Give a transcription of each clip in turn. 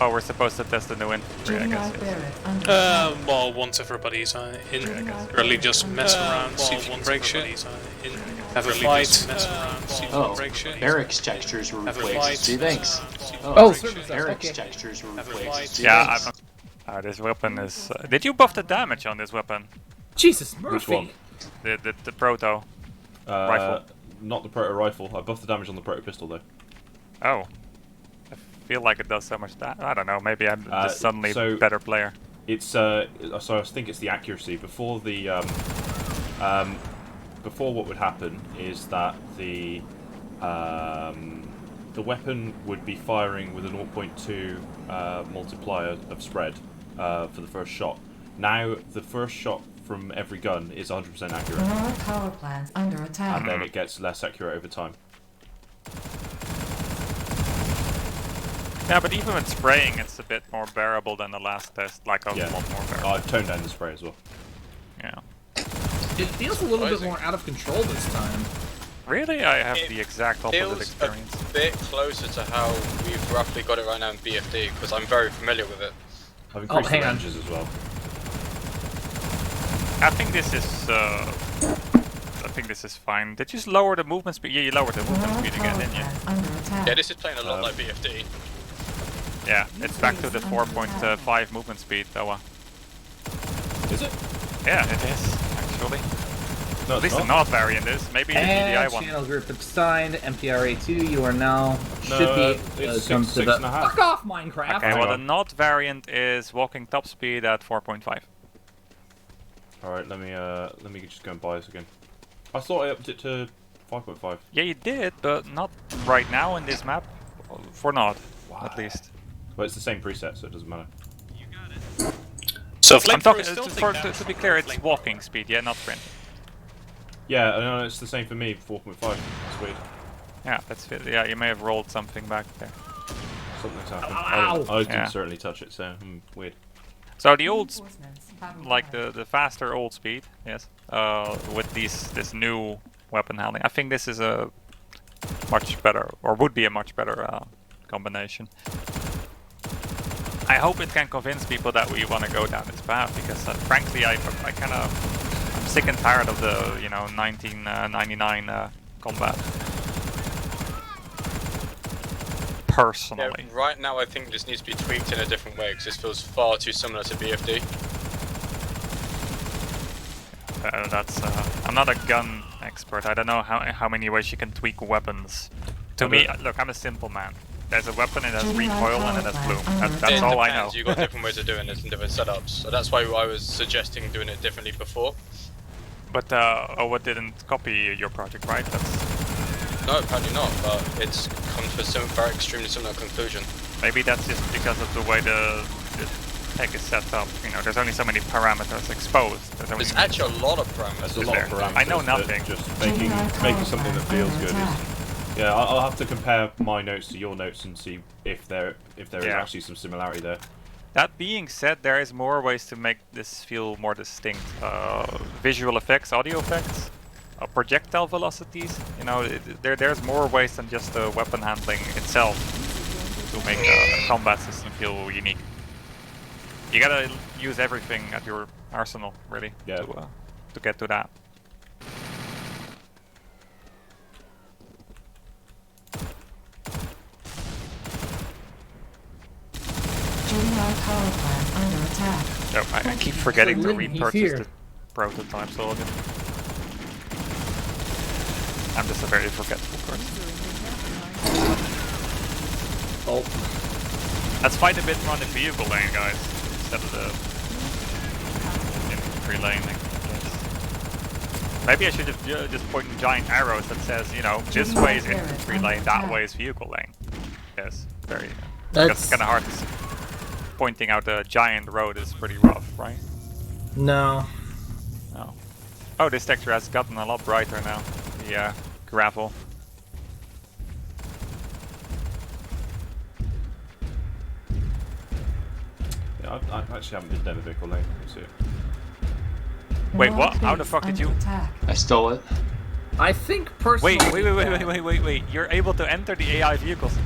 Oh, we're supposed to test the new infantry, I guess. Yes. Well, once everybody's in, really just mess around, see if you can break shit. Have a fight, mess around, see if you can break shit. Barracks textures were replaced. Gee, thanks. Barracks textures were replaced. Yeah, this weapon is... did you buff the damage on this weapon? Jesus, Murphy! The proto rifle. Not the proto rifle. I buffed the damage on the proto pistol though. Oh. I feel like it does so much damage. I don't know, maybe I'm just suddenly a better player. It's so I think it's the accuracy. Before what would happen is that the weapon would be firing with a 0.2 multiplier of spread for the first shot. Now the first shot from every gun is 100% accurate. Power plants under attack. And then it gets less accurate over time. Yeah, but even with spraying, it's a bit more bearable than the last test. Like a lot more bearable. I've toned down the spray as well. Yeah. It feels a little bit more out of control this time. Really? I have the exact opposite experience. Feels a bit closer to how we've roughly got it right now in BFD, because I'm very familiar with it. I've increased the ranges as well. I think this is fine. Did you just lower the movement speed? Yeah, you lowered the movement speed again, didn't you? Yeah, this is playing a lot like BFD. Yeah, it's back to the 4.5 movement speed, Owa. Is it? Yeah, it is, actually. No, at least the North variant is. Maybe the GDI one. Channel group assigned, MPRA2, you are now... should be... it's come six to the... and a half. Fuck off, Minecraft! Okay, well the North variant is walking top speed at 4.5. Alright, let me just go and buy this again. I thought I upped it to 5.5. Yeah, you did, but not right now in this map. For not, at least. Well, it's the same preset, so it doesn't matter. You got it. So I'm talking, to be clear, it's walking speed, yeah, not sprint. Yeah, no, it's the same for me, 4.5. That's weird. Yeah, that's it. Yeah, you may have rolled something back there. Something's happened. Ow! I didn't certainly touch it, so weird. So the old, like the faster old speed, yes, with this new weapon handling, I think this is a much better, or would be a much better combination. I hope it can convince people that we want to go down this path, because frankly, I'm sick and tired of the 1999 combat. Personally. Yeah, right now I think this needs to be tweaked in a different way, because this feels far too similar to BFD. I'm not a gun expert. I don't know how many ways you can tweak weapons. To me, look, I'm a simple man. There's a weapon, it has recoil, and it has bloom. That's all I know. You've got different ways of doing this and different setups, so that's why I was suggesting doing it differently before. But Owa didn't copy your project, right? No, apparently not, but it's come to a very extremely similar conclusion. Maybe that's just because of the way the tech is set up. You know, there's only so many parameters exposed. There's actually a lot of parameters. There's a lot of parameters. I know nothing. Just making something that feels good is... Yeah, I'll have to compare my notes to your notes and see if there is actually some similarity there. That being said, there is more ways to make this feel more distinct. Visual effects, audio effects, projectile velocities. You know, there's more ways than just the weapon handling itself to make a combat system feel unique. You gotta use everything at your arsenal, really, to get to that. Power plant under attack. Oh, I keep forgetting to repurchase the prototype soldier. I'm just a very forgetful person. Oh. Let's fight a bit more on the vehicle lane, guys, instead of the infantry lane, I guess. Maybe I should have just point giant arrows that says, you know, this way is infantry lane, that way is vehicle lane. Yes, very. It's kind of hard to see. Pointing out a giant road is pretty rough, right? No. Oh. Oh, this texture has gotten a lot brighter now. The gravel. Yeah, I actually haven't been down the vehicle lane. Let's see it. Wait, what? How the fuck did you? I stole it. I think personally... Wait. You're able to enter the AI vehicles.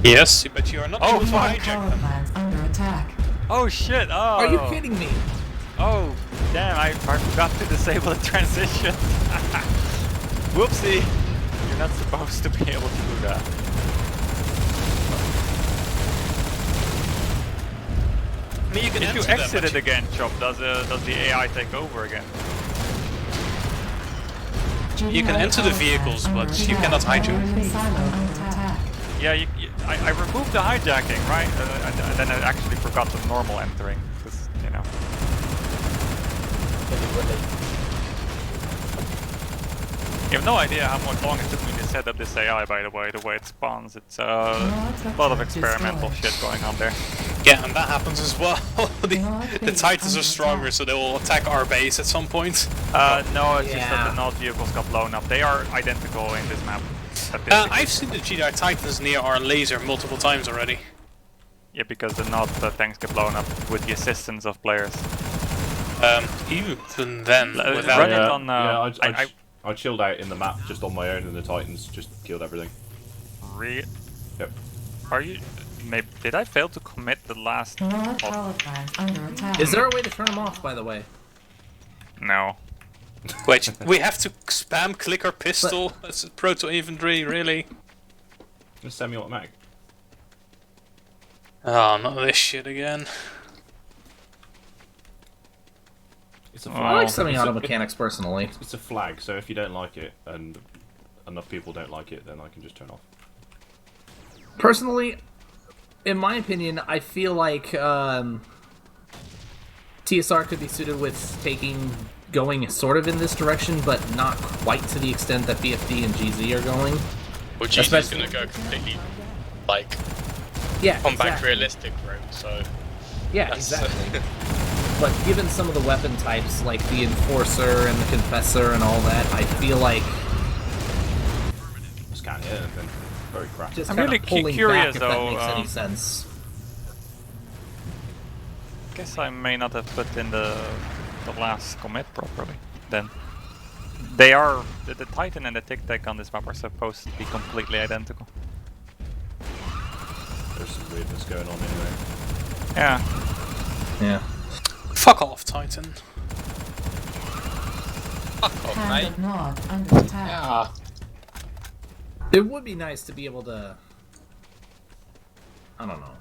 Yes, but you are not able to Power hijack them. plant under attack. Oh shit! Oh. Are you kidding me? Oh, damn! I forgot to disable the transition. Whoopsie! You're not supposed to be able to do that. I mean, you can If you enter them, exit but it again, Chop, does the AI take over again? You can enter the vehicles, but you cannot hijack. Yeah, I removed the hijacking, right? And then I actually forgot the normal entering, because, you know. You have no idea how much long it took me to set up this AI, by the way it spawns. It's a lot of experimental shit going on there. Yeah, and that happens as well. the Titans are stronger, so they will attack our base at some point. No, it's just that the Nod vehicles got blown up. They are identical in this map. I've seen the GDR Titans near our laser multiple times already. Yeah, because the Nod tanks get blown up with the assistance of players. Even then, without run it on. I chilled out in the map just on my own, and the Titans just killed everything. Yep. Are you? Maybe did I fail to commit the last? Power plant under attack. Is there a way to turn them off, by the way? No. Wait, we have to spam click our pistol as a proto infantry, really? It's semi-automatic. Oh, not this shit again. It's a I flag. like semi-auto mechanics personally. It's a flag, so if you don't like it and enough people don't like it, then I can just turn off. Personally, in my opinion, I feel like TSR could be suited with going sort of in this direction, but not quite to the extent that BFD and GZ are going. Well, GZ is going to go completely, like, compact realistic route, so... Yeah, exactly. But given some of the weapon types, like the Enforcer and the Confessor and all that, I feel like... Just can't hit anything. Very crap. Just I'm kind really of pulling curious, back, if though, that makes any sense. Guess I may not have put in the last commit properly. Then they are the Titan and the Tic Tac on this map are supposed to be completely identical. There's some weirdness going on anyway. Yeah. Yeah. Fuck off, Titan. Fuck off, Hand mate. of Nod under attack. Yeah. It would be nice to be able to... I don't know.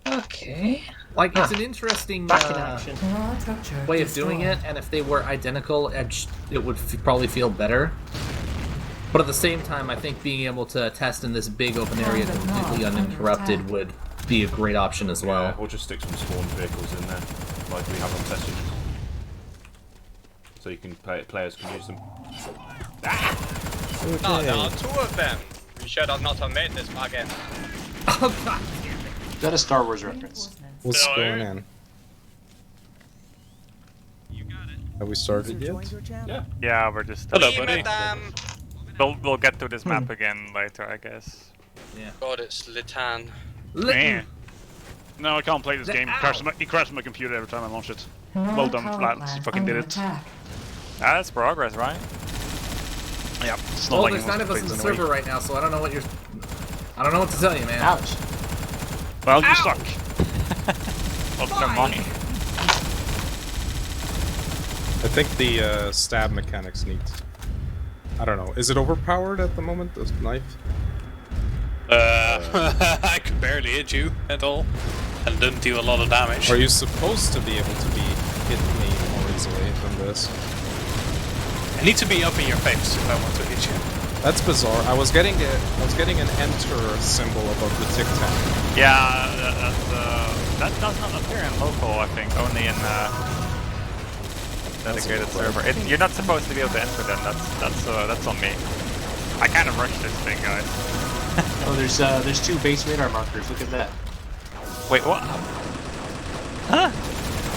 Okay. Like, it's an interesting Back in action. Nod structure way of doing it, and if they were identical, it would probably feel better. But at the same time, I think being able to test in this big open area completely uninterrupted would be a great option as well. Yeah, we'll just stick some spawn vehicles in there, like we have on test units. So you can players can use them. No, two of them. You should have not made this again. Oh god! Is that a Star Wars reference? What's going on? Have we started yet? Yeah. Yeah, we're just. Hello, buddy. We'll get to this map again later, I guess. Yeah. God, it's Litan. Man. No, I can't play this game. It crashes my computer every time I launch it. Well done, Flats. You fucking did it. That's progress, right? Yeah. It's not Well, like there's it was 9 of us in the completed server right now, so I don't know what you're... I don't know what to tell you, man. Ouch. Well, you suck. What's the money? I think the stab mechanics need... I don't know. Is it overpowered at the moment, this knife? I could barely hit you at all, and didn't do a lot of damage. Are you supposed to be able to hit me more easily than this? I need to be up in your face if I want to hit you. That's bizarre. I was getting an enter symbol above the tic tac. Yeah, that does not appear in local. I think only in dedicated server. You're not supposed to be able to enter them. That's on me. I kind of rushed this thing, guys. Oh, there's 2 base radar markers. Look at that. Wait, what? Huh?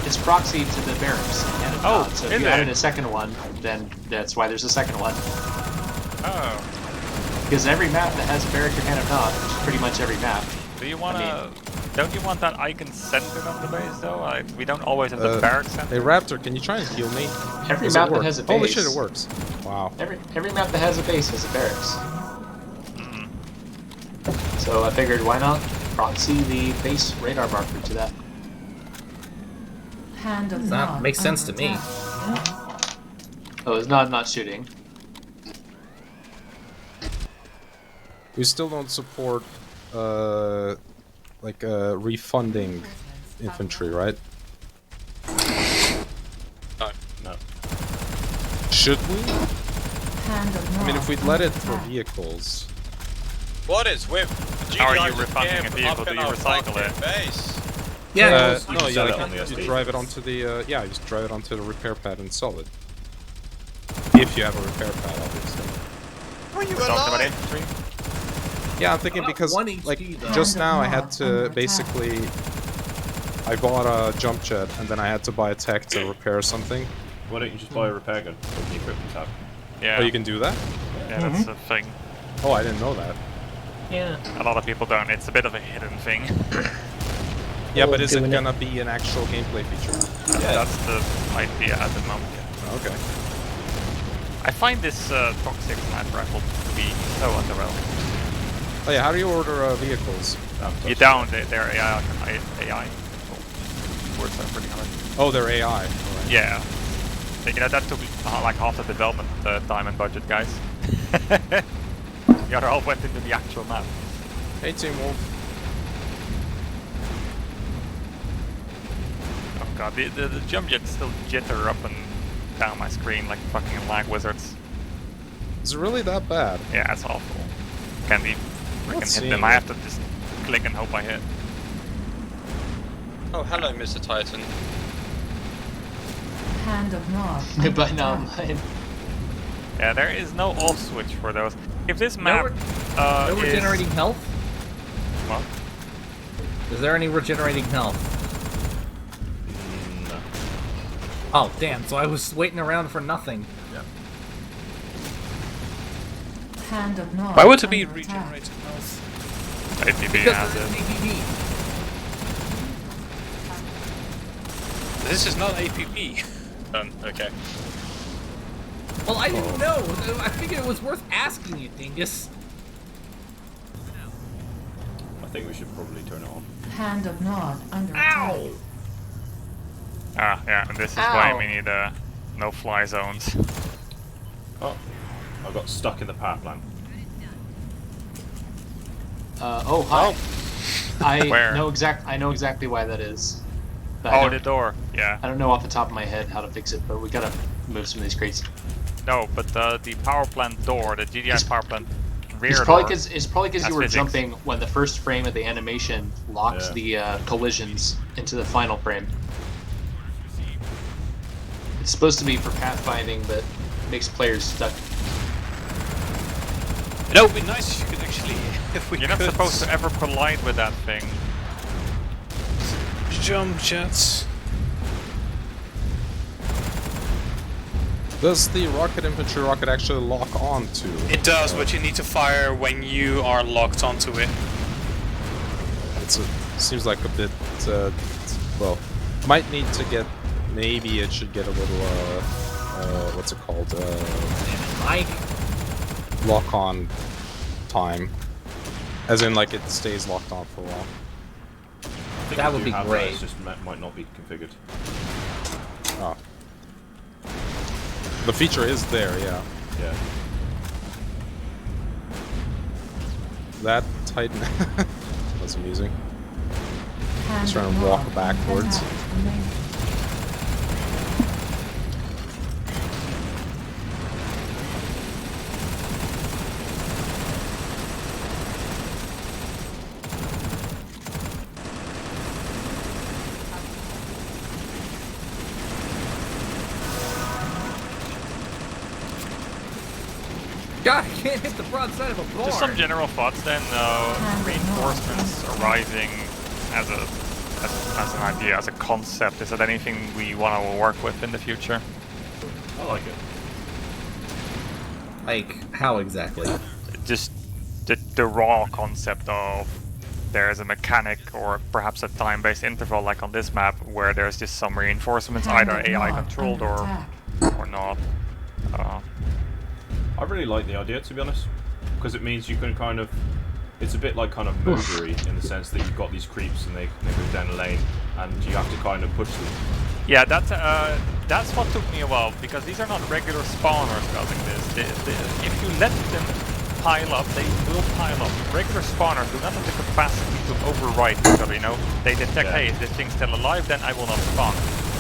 It's proxy to the barracks. And so if you added a second one, then that's why there's a second one. Oh. Because every map that has a barrack or hand of Nod, which is pretty much every map. Do you wanna? Don't you want that icon centered on the base though? We don't always have the barrack center. Hey Raptor, can you try and heal me? Every Does it map that work? has a base. Holy shit, it works. Wow. Every map that has a base has a barracks. So I figured, why not proxy the base radar marker to that? Hand of That Nod makes sense to under me. attack. Oh, it's not shooting. We still don't support, refunding infantry, right? No. Should we? Hand of Nod I mean, if we'd let under it for attack. vehicles. What is with How are GDI you just refunding came a vehicle? up Do in you our recycle fucking it? base? Yeah. No, can you, sell like, it on the you SD. drive it onto the, you just drive it onto the repair pad and sell it. If you have a repair pad, obviously. Were you Talking about alive? infantry? Yeah, I'm thinking About because, 1 HP like, though. just Hand of now I had Nod to under attack. basically... I bought a jump jet, and then I had to buy a tech to repair something. Why don't you just buy a repair gun from the equipment tab? Yeah. Oh, you can do that? Yeah, that's a thing. Oh, I didn't know that. Yeah. A lot of people don't. It's a bit of a hidden thing. Yeah, but is it doing it. gonna be an actual gameplay feature? That's the idea at the moment. Okay. I find this toxic sniper rifle to be so underwhelming. Oh yeah, how do you order vehicles? You down their AI. Words are pretty hard. Oh, they're AI. Alright. Yeah. You know, that took like half the development time and budget, guys. The other half went into the actual map. Hey, Team Wolf. Oh god, the jump jets still jitter up and down my screen like fucking lag wizards. Is it really that bad? Yeah, it's awful. Can't even freaking hit seeing them. I it. have to just click and hope I hit. Oh, hello, Mr. Titan. Hand of Nod. But no, mine. Yeah, there is no off switch for those. If this No, map No is... regenerating health? What? Is there any regenerating health? No. Oh, damn, so I was waiting around for nothing. Hand of Nod. Why would it be under attack. regenerated health? ATB Because has there is it. ATB. This is not APP. Okay. Well, I didn't know. I figured it was worth asking you, Dingus. I think we should probably turn it on. Hand of Nod under attack. Ow! Ah, yeah, and this is Ow. why we need no-fly zones. Oh, I got stuck in the power plant. Oh, hi. I Where? know exactly why that is. But Oh, the door. Yeah. I don't know off the top of my head how to fix it, but we gotta move some of these crates. No, but the power plant door, the GDI power plant rear It's door. probably because you That's were physics. jumping when the first frame of the animation locked Yeah. the collisions into the final frame. It's supposed to be for pathfinding, but makes players stuck. That would be nice if you could actually, if we You're not could supposed to ever collide with that thing. jump jets. Does the rocket infantry rocket actually lock onto? It does, but you need to fire when you are locked onto it. Seems like a bit. Well, might need to get. Maybe it should get a little. What's it called? Mike. Lock on time. As in, like it stays locked on for a while. I think That we would do be have great. It just might not be configured. Oh. The feature is there, yeah. Yeah. That Titan. That's amusing. Hand Just trying of to walk Nod backwards. under attack. Remain. God, I can't hit the broadside of a barn. Just some general thoughts then. Reinforcements arising as an idea, as a concept. Is that anything we want to work with in the future? I like it. Like, how exactly? Just the raw concept of there's a mechanic or perhaps a time-based interval like on this map where there's just some reinforcements, Hand either of AI Nod controlled under or attack. not. I really like the idea, to be honest, because it means you can kind of it's a bit like kind of movery in the sense that you've got these creeps and they move down a lane, and you have to kind of push them. Yeah, that's what took me a while, because these are not regular spawners causing this. If you let them pile up, they will pile up. Regular spawners do not have the capacity to overwrite each other, you know? They detect, hey, if this thing's still alive, then I will not spawn.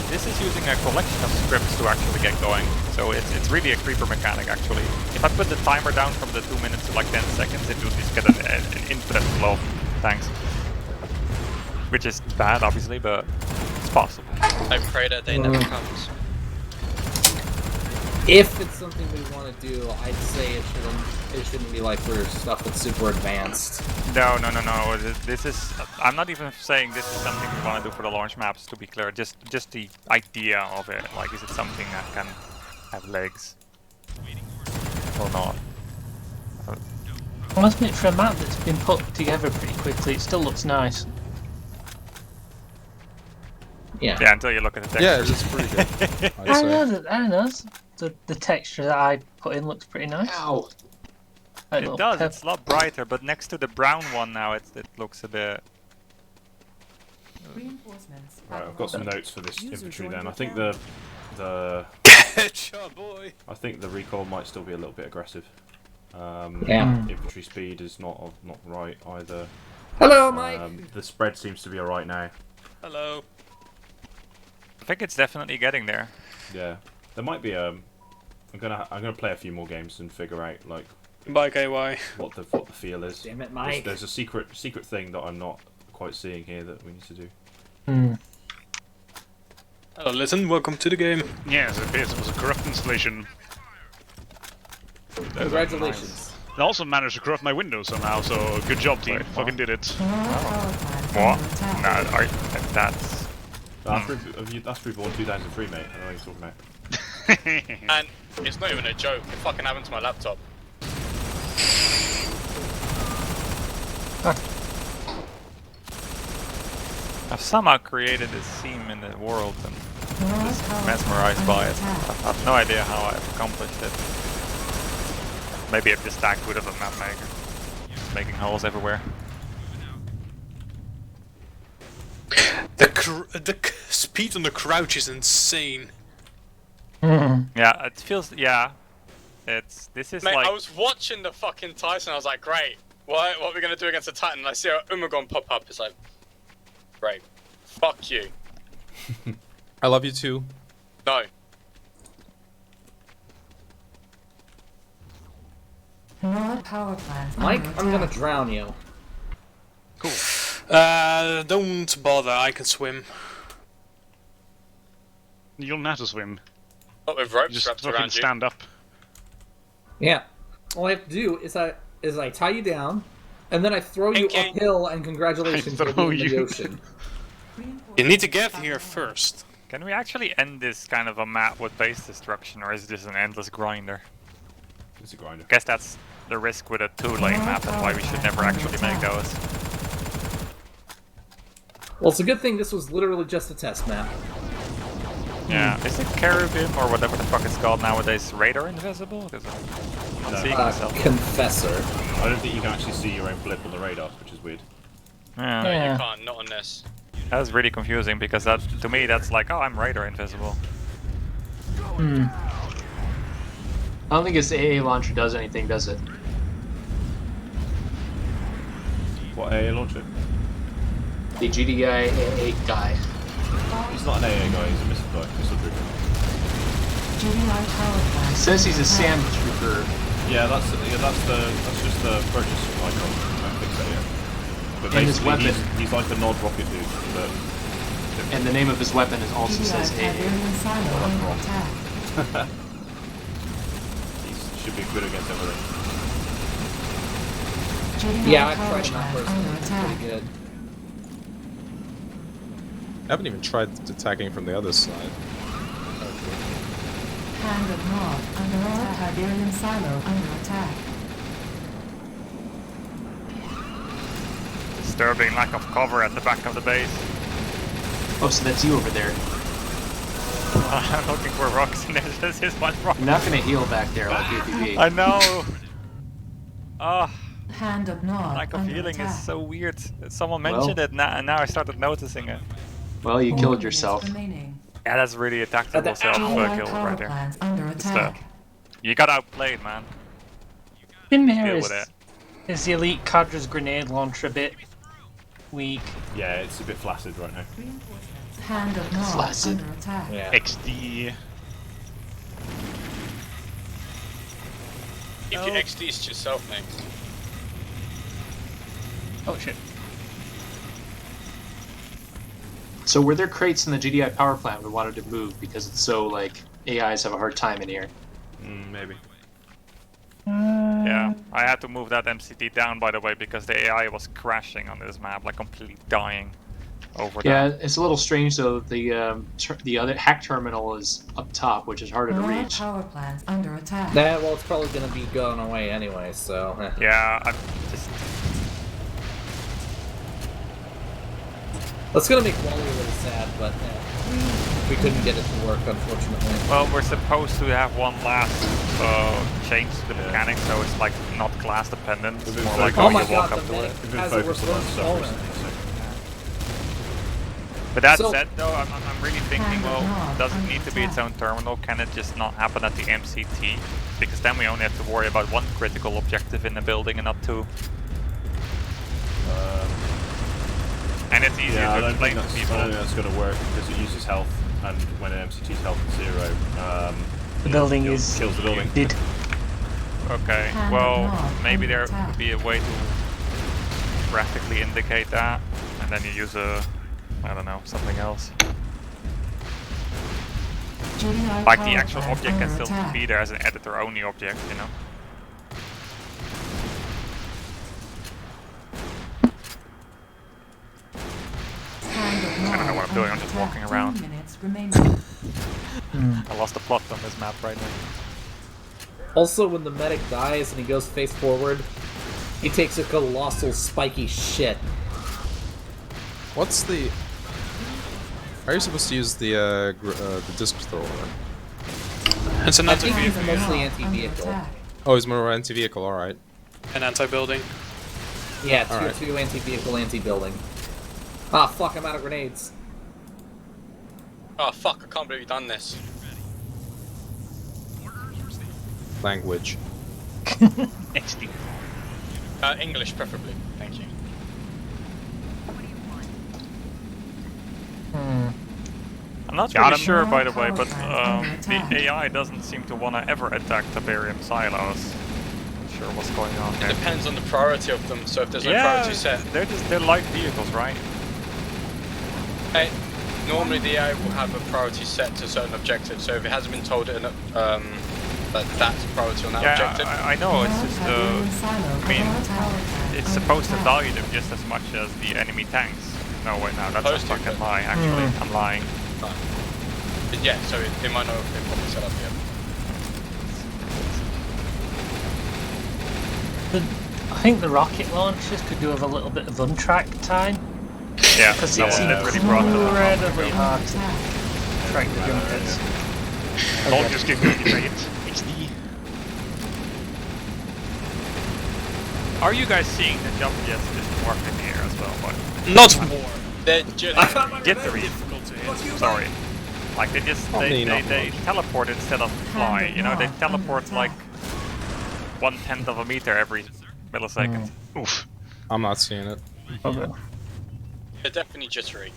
This is using a collection of scripts to actually get going, so it's really a creeper mechanic actually. If I put the timer down from the 2 minutes to like 10 seconds, it will just get an infinite flow of tanks. Which is bad, obviously, but it's possible. I pray that day never comes. If it's something we want to do, I'd say it shouldn't be like for stuff that's super advanced. No. This is. I'm not even saying this is something we want to do for the launch maps. To be clear, just the idea of it. Like, is it something that can have legs or not? I must admit, for a map that's been put together pretty quickly, it still looks nice. Yeah. Yeah, until you look at the texture. Yeah, it's pretty good. I know. The texture that I put in looks pretty nice. Ow! It does. It's a lot brighter, but next to the brown one now, it looks a bit. Reinforcements. Right, I've got some notes for this infantry then. I think the Headshot, boy. I think the recall might still be a little bit aggressive. Yeah. Infantry speed is not right either. Hello, Mike. The spread seems to be alright now. Hello. I think it's definitely getting there. Yeah, there might be I'm gonna play a few more games and figure out like Bye, KY. what the feel is. Damn it, Mike. There's a secret thing that I'm not quite seeing here that we need to do. Hello, listen. Welcome to the game. Yes, it appears it was a corrupt installation. Congratulations. It also managed to corrupt my Windows somehow, so good job, team. Fucking did it. What? No, that's. That's Reborn 2003, mate. I don't know what you're talking about. And it's not even a joke. It fucking happened to my laptop. I've somehow created a seam in the world and just mesmerized by it. I have no idea how I've accomplished it. Maybe I've just stacked good of a map maker. Just making holes everywhere. The speed on the crouch is insane. Yeah, it feels. Yeah, this is Mate, like. I was watching the fucking Tyson. I was like, great. What are we gonna do against the Titan? And I see a Umagon pop up. It's like, great. Fuck you. I love you too. No. Nord power plant. Mike, I'm gonna drown you. Cool. Don't bother. I can swim. You don't have to swim. Not with ropes Just wrapped fucking around you. stand up. Yeah. All I have to do is I tie you down, and then I throw you Pinky. uphill, and congratulations I for throw being in the you. ocean. You need to get here first. Can we actually end this kind of a map with base destruction, or is this an endless grinder? It's a grinder. I guess that's the risk with a 2-lane map, and why we should never actually make those. Well, it's a good thing this was literally just a test map. Yeah, is it Caribbean or whatever the fuck it's called nowadays? Radar invisible? Because I'm not seeing myself. Confessor. I don't think you can actually see your own blip on the radar, which is weird. Yeah. No, you can't. Not on this. That was really confusing because that, to me, that's like, oh, I'm radar invisible. I don't think its AA launcher does anything, does it? What AA launcher? The GDI AA guy. He's not an AA guy, he's a missile guy. Missile trooper. GDI power It plant. says he's a SAM trooper. Yeah, that's just the purchase icon. I think so, yeah. But And his basically, weapon. he's like a nod rocket dude. But And the name of his weapon is also says GDI AA. Tiberium silo under attack. he should be good against everything. GDI Yeah, I've power tried that plant person. under It's attack. pretty good. I haven't even tried attacking from the other side. Hand of Nord under attack. Tiberium silo under attack. Disturbing lack of cover at the back of the base. Oh, so that's you over there. I'm looking for rocks and there's just this one rock. You're not gonna heal back there like APB. I know! Oh, Hand of Nod Lack of under healing attack. is so weird. Someone mentioned it, and now I started noticing it. Well, you 4 killed minutes yourself. remaining. Yeah, that's really a tactical self GDI kill power right there. plant under Just, attack. you got outplayed, man. In here Deal with it. is the elite Cadra's grenade launcher a bit weak? Yeah, it's a bit flaccid right now. Hand of Nod Flaccid. under attack. Yeah. XD. Keep your XDs to yourself, mate. Oh shit. So were there crates in the GDI power plant we wanted to move because it's so like AIs have a hard time in here? Maybe. Yeah, I had to move that MCT down, by the way, because the AI was crashing on this map, like completely dying over Yeah, that. it's a little strange though. The other hack terminal is up top, which is harder to Nod reach. power plant under attack. Nah, well, it's probably gonna be going away anyway, so. Yeah, I'm just... That's gonna make Wally a little sad, but we couldn't get it to work, unfortunately. Well, we're supposed to have one last change to the mechanics, so it's like not class dependent. It's more like Oh how my you walk god, up the to it. medic We've been has a focusing on reverse stuff owner. recently, so. But that So- said, though, I'm really thinking, well, does it need to be its own terminal? Can it just not happen at the MCT? Because then we only have to worry about one critical objective in the building and not two. And it's easier Yeah, I to don't explain think to that's, people. I don't think that's going to work because it uses health, and when an MCT's health is 0, The building is kills the building. dead. Okay, Hand well, of maybe Nod there under could be a way to graphically indicate that, and then you use a, I don't know, something else. GDI Like the power actual plant object can under still attack. be there as an editor-only object, you know? Hand of I don't know Nod what I'm doing, I'm under just attack. walking around. 2 minutes remaining. I lost the plot on this map right now. Also, when the medic dies and he goes face forward, he takes a colossal spiky shit. What's the... Are you supposed to use the disc thrower? It's an I think he's anti-vehicle. mostly Under anti-vehicle. attack. Oh, it's more anti-vehicle, alright. An anti-building. Yeah, tier Alright. 2 anti-vehicle, anti-building. Ah, fuck, I'm out of grenades. Oh fuck, I can't believe you've done this. Language. XD. English preferably, thank you. I'm not Got really him. sure, by the way, but Power plant the under attack. AI doesn't seem to want to ever attack Tiberium silos. Not sure what's going on It here. depends on the priority of them, so if there's no priority set, they're light vehicles, right? hey, normally the AI will have a priority set to certain objectives, so if it hasn't been told that that's priority on that Yeah, objective, I know, it's just, Tiberium silo I mean, under attack. it's supposed to value them just as much as the enemy tanks. No, wait, no, that's a Supposed to, fucking but- lie, actually. I'm lying. but yeah, so it might not have been properly set up yet. I think the rocket launchers could do with a little bit of untrack time. Yeah, Because that it's one did really broad it up. incredibly hard to track the junkers. Don't just get good at XD. Are you guys seeing the jump jets just morph in the air as well? But Not more. They're just, jittery. Sorry. Like they just they teleport instead of fly. You know, they teleport like 1/10 of a meter every millisecond. Oof. I'm not seeing it. they're definitely jittery.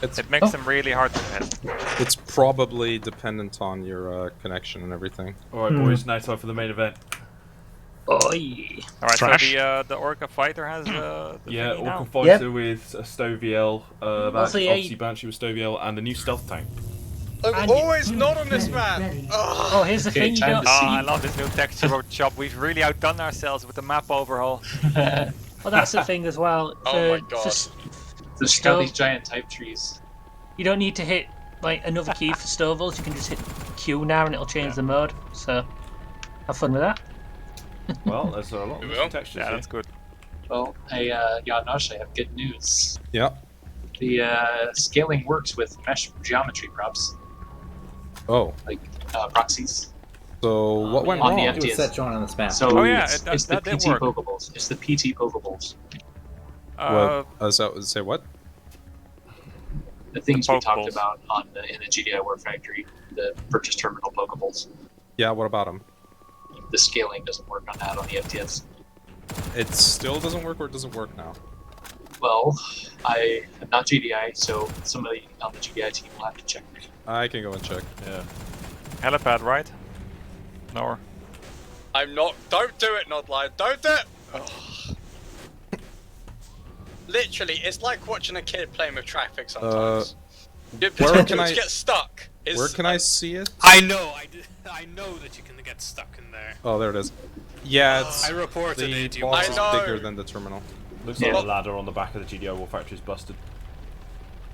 It makes them really hard to hit. It's probably dependent on your connection and everything. Alright, boys, now time for the main event. Oh yeah. All right, Trash. so the Orca fighter has the Yeah, thingy now. Orca Fighter with a Stoviel, Also, yeah, obviously Banshee with Stoviel, and a new stealth tank. I'm And always not on this map! Ready. Oh, here's the Okay, thing, you time don't to Oh, see. I love this new texture shop. We've really outdone ourselves with the map overhaul. Well, that's the thing as well. Oh my God. There's got these giant type trees. You don't need to hit like another key for Stovals. You can just hit Q now, and it'll change the mode. So, have fun with that. Well, there's a lot We of will. textures Yeah, here. that's good. Well, hey, Nosh, I have good news. Yeah. The scaling works with mesh geometry props, Oh. like proxies. So what went on wrong? the It was FTS. set John on this map. So Oh, yeah, it's the that did PT work. Pokeballs. It's the PT Pokeballs. Say what? The things we talked Pokeballs. about in the GDI War Factory, the purchase terminal Pokeballs. Yeah, what about them? The scaling doesn't work on that on the FTS. It still doesn't work, or it doesn't work now? Well, I am not GDI, so somebody on the GDI team will have to check. I can go and check. Yeah. Helipad, right? No. I'm not. Don't do it, Nodline. Don't do it. Ugh. Literally, it's like watching a kid playing with traffic sometimes. You where can I get stuck. Where can I see it? I know. I know that you can get stuck in there. Oh, there it is. Yeah, it's I reported the it. box is I know. bigger than the terminal. Looks like the ladder on the back of the GDI War Factory is busted.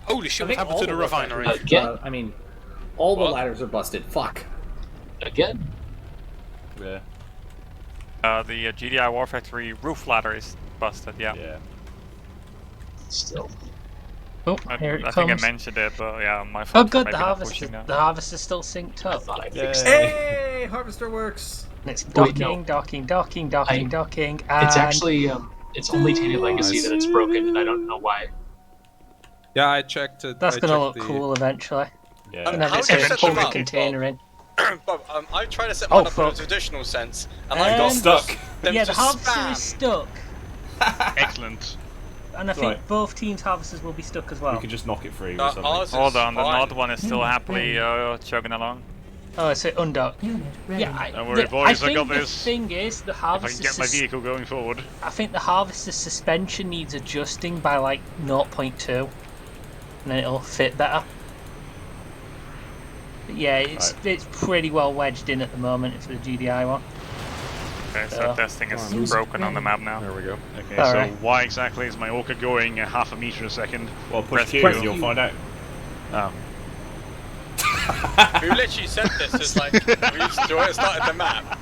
Holy shit! I What think happened all to the the refinery? factories- Again? I mean, all the What? ladders are busted. Fuck. Again? Yeah. The GDI War Factory roof ladder is busted, yeah. Yeah. Still. Oh, I here it think I comes. mentioned it, but yeah, my Oh, fault for good. maybe The not harvest. pushing that. The harvest is still synced I up. thought I Yay. fixed it. Hey, harvester works. And it's Wait, docking, no. docking, docking, docking, I- docking, and It's actually it's only Tainted Legacy that it's broken, and I don't know why. Yeah, I checked it. that's I gonna look checked the- cool eventually. Yeah. And then How it's do you gonna set pull them the up? container in. Bob, I tried to set Oh, mine up in a fuck. traditional sense, and I got Stuck. them Yeah, to the harvester spam. is stuck, Excellent. and I think Right. both teams' harvesters will be stuck as You well. can just knock it free Uh, or something. ours is Hold on, the fine. Nod one is still happily chugging along. Oh, it's an undock. Unit ready. Yeah, Don't worry, boys, I think got the this. thing is, the If I can harvester's get my vehicle going forward. I think the harvester's suspension needs adjusting by like 0.2, and then it'll fit better. But yeah, it's pretty well wedged in at the moment for the GDI one. Okay, so Yeah. testing is Come on, broken on the map now. There we go. Okay, Alright. so why exactly is my Orca going a half a meter a second? Well, push Press Q Q. and you'll find out. Oh. We literally said this as like we used to do it. It started the map.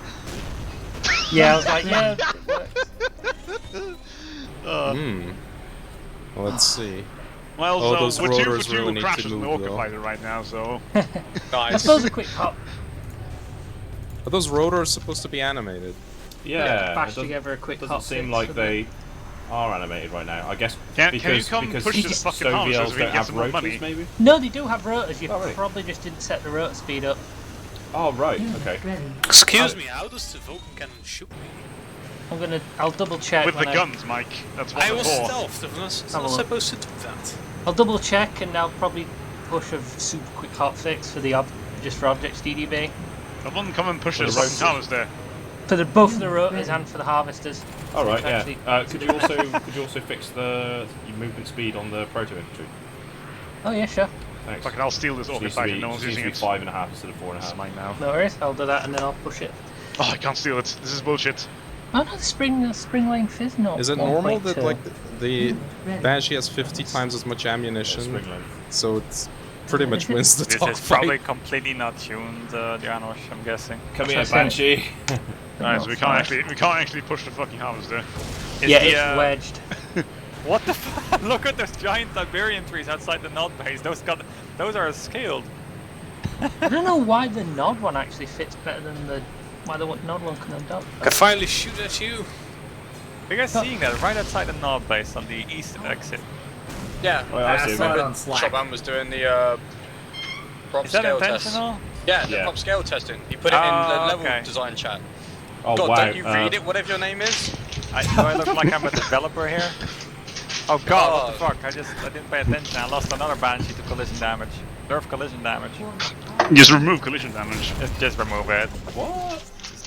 Yeah, I was like, yeah. It works. Hmm. Well, let's see. Well, Oh, so those we're 2 rotors for 2 really need to crashes in the move, Orca though. fighter right now, so... I Nice. suppose a quick hop. Are those rotors supposed to be animated? Yeah. bash it doesn't, together a quick doesn't hop seem fix like for they are animated right now. I guess Can you because come because push this fucking harvester Soviels so we don't can get have some more money? rotors, maybe. No, they do have rotors. You Oh, really? probably just didn't set the rotor speed up. Oh right, Unit okay. ready. Excuse me. How does the Vulcan cannon shoot me? I'll double check. With the when guns, Mike. That's what I they're was for. stealthed. I'm not Have a look. supposed to do that. I'll double check and I'll probably push a super quick hot fix for the just for objects DDB. I wouldn't come and push For the this fucking rotors. harvester. For both the rotors and for the harvesters. All right, yeah. Actually- Could you also fix your movement speed on the proto infantry? Oh yeah, sure. Thanks. Fucking, I'll steal this It Orca needs to fighter. be, No one's needs to using be it. 5.5 instead of 4.5. It's mine now. No worries. I'll do that and then I'll push it. Oh, I can't steal it. This is bullshit. Oh no, the spring lane fizz no. Is it normal that 1.2. like the Ready. Banshee has 50 times as much ammunition, Spring length. so it's pretty much wins the This top is probably fight? completely not tuned, Janosch, I'm guessing. Come That's here, what I'm saying. Banshee. Alright, so we can't actually push the fucking harvester. Is Yeah, the, it's wedged. What the fuck? Look at those giant Iberian trees outside the Nod base. Those are scaled. I don't know why the Nod one actually fits better than the Nod one can undock. I can finally shoot at you. Are you guys seeing that right outside the Nod base on the east exit? Yeah. Oh, I I see. saw it on Slack. Shoban was doing the prop Is that scale test. intentional? Yeah, the Yeah. prop scale testing. He put it in the Oh, level okay. design chat. Oh God, wow. don't you read it, whatever your name is? Do I look like I'm a developer here? Oh god, what the God. fuck? I didn't pay attention. I lost another Banshee to collision damage. Nerf collision damage. Just remove collision damage. Just remove it. What?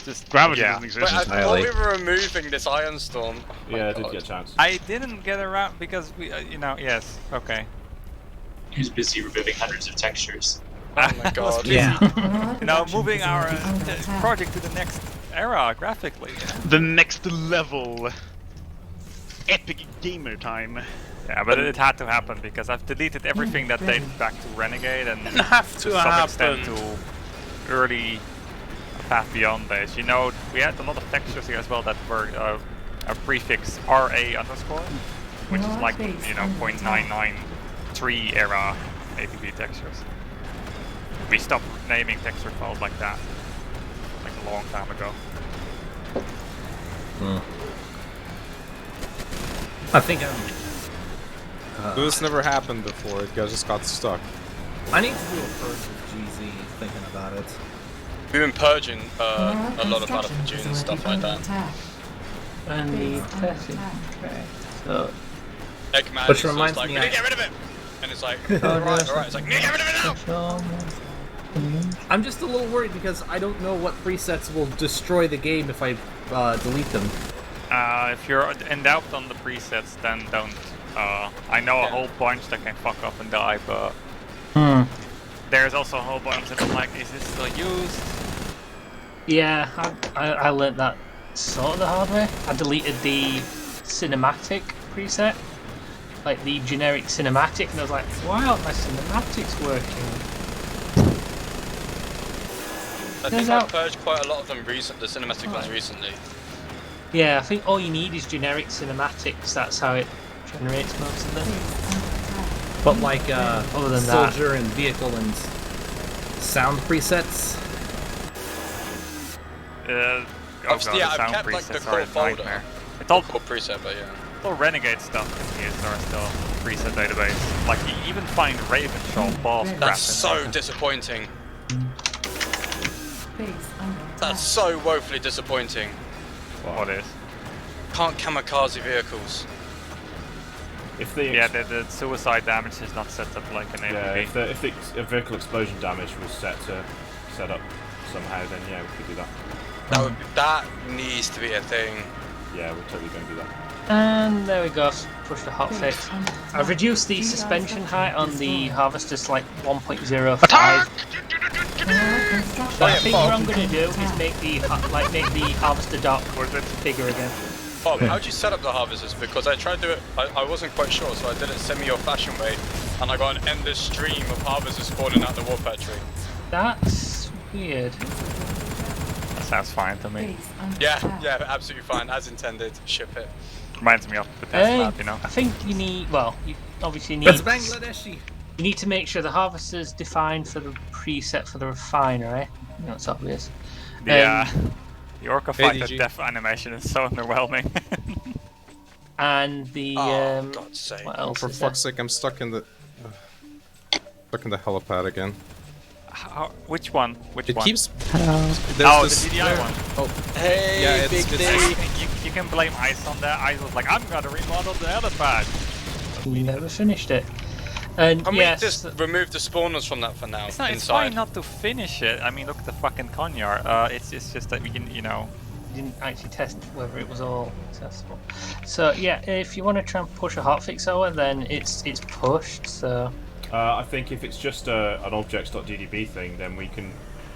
Just Gravity yeah. doesn't But exist. I thought we were removing this Iron Storm. Oh my Yeah, I did God. get a chance. I didn't get around because we, yes, okay. He was busy removing hundreds of textures. Oh my God. Yeah. Power You know, production moving our facility under attack. project to the next era graphically. The next level. Epic gamer time. Yeah, but it had to happen because I've deleted everything that dated back to Renegade and Didn't have to to some extent happen. to early Path Beyond days. You know, we had a lot of textures here as well that were a prefix RA underscore, which is like, you know, 0.993 era APB textures. We stopped naming texture files like that. Like a long time ago. I think I'm. This never happened before. It just got stuck. I need to do a purge with GZ. Thinking about it. We've been purging a lot of Battlefield and stuff like that. And the testing. Okay. So. Eggman Which is just reminds like, me we need to get rid of it! And it's like, alright, it's like, we need to get rid of it now! I'm just a little worried because I don't know what presets will destroy the game if I delete them. If you're in doubt on the presets, then don't. I know a whole bunch that can fuck up and die, but there's also a whole bunch that I'm like, is this still used? Yeah, I learned that sort of the hard way. I deleted the cinematic preset, like the generic cinematic, and I was like, why aren't my cinematics working? I think I've purged quite a lot of them the cinematic ones recently. Yeah, I think all you need is generic cinematics, that's how it generates most of them. But like other than soldier and vehicle and sound presets. Obviously, yeah, I've sound kept like the presets are core a folder. nightmare. It's all core preset, but yeah. All Renegade stuff in TSR still preset database. Like you even find Ravenshaw boss crap. That's so disappointing. That's so woefully disappointing. What is? Can't kamikaze vehicles. If the the suicide damage is not set up like an AVP. if the vehicle explosion damage was set up somehow, then yeah, we could do that. That needs to be a thing. Yeah, we're totally going to do that. And there we go, push the hotfix. I've reduced the suspension height on the harvester to like 1.05. So I think what I'm going to do is make the harvester dock bigger again. Bob, how'd you set up the harvesters? Because I tried to do it, I wasn't quite sure, so I did it semi-old-fashioned way, and I got an endless stream of harvesters spawning out the war factory. That's weird. That sounds fine to me. Yeah, absolutely fine, as intended. Ship it. Reminds me of the test lab, you know. I think you need, well, you obviously need... That's Bangladeshi! You need to make sure the harvester's defined for the preset for the refinery. You know, it's obvious. Yeah. The Orca fighter death animation is so underwhelming. And the God's sake. what else For is fuck's sake, I'm stuck in the helipad again. Which one? Which it one? keeps. The DDI one. Oh, hey, yeah, Big D. You can blame Ice on that. Ice was like, I'm gonna remodel the helipad. We never finished it. And Can yes, we just remove the spawners from that for now? It's fine not to finish it. I mean, look at the fucking Conyar. It's just that we can, you know. Didn't actually test whether it was all successful. So yeah, if you want to try and push a hotfix over, then it's pushed. So I think if it's just an objects.ddb thing, then we can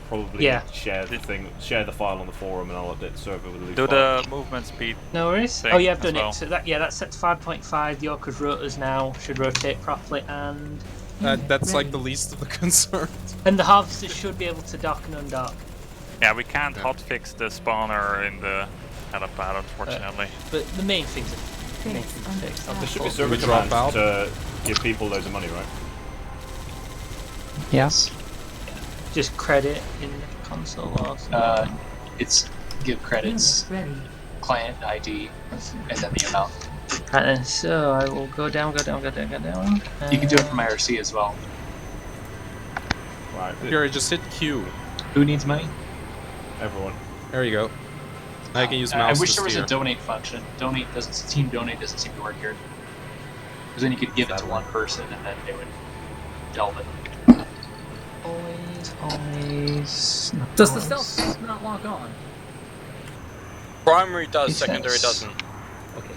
probably share the file on the forum, and I'll update the server with a loose Do file. the movement speed. no worries. thing Oh yeah, I've done well. it. So that's set to 5.5. The Orca's rotors now should rotate properly, and that's like the least of the concerns. the harvester should be able to dock and undock. Yeah, we can't hotfix the spawner in the helipad, unfortunately. But the main things are fixed. There should be server we drop commands out? to give people loads of money, right? Yes. Just credit in the console or something. It's give credits, client ID, and then the amount. And so I will go down. You can do it from IRC as well. Right. Here, just hit Q. Who needs money? Everyone. There you go. I can use I mouse wish to there was steer. a donate function. Team donate doesn't seem to work here. Because then you could give it to one person and then they would delve it. Always. Does the stealth not lock on? Primary does, secondary doesn't. Okay.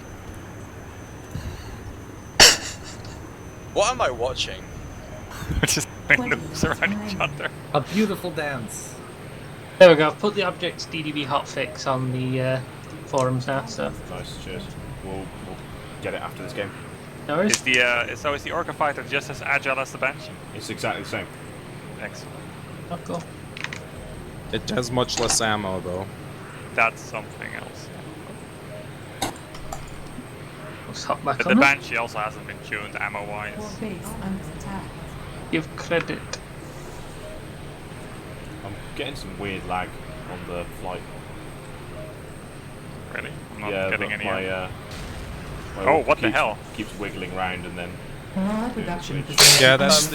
What am I watching? We're just doing loops around each other. A beautiful dance. There we go. I've put the objects DDB hotfix on the forums now. So Nice, cheers. We'll get it after this game. no worries. Is the Orca fighter just as agile as the Banshee? It's exactly the same. Excellent. Oh, cool. It has much less ammo, though. That's something else. Let's hop back But on the it. Banshee also hasn't been tuned ammo-wise. Give credit. I'm getting some weird lag on the flight. Really? I'm not Yeah, getting but any. my Oh, what the hell? Keeps wiggling round and then. Production Yeah, that's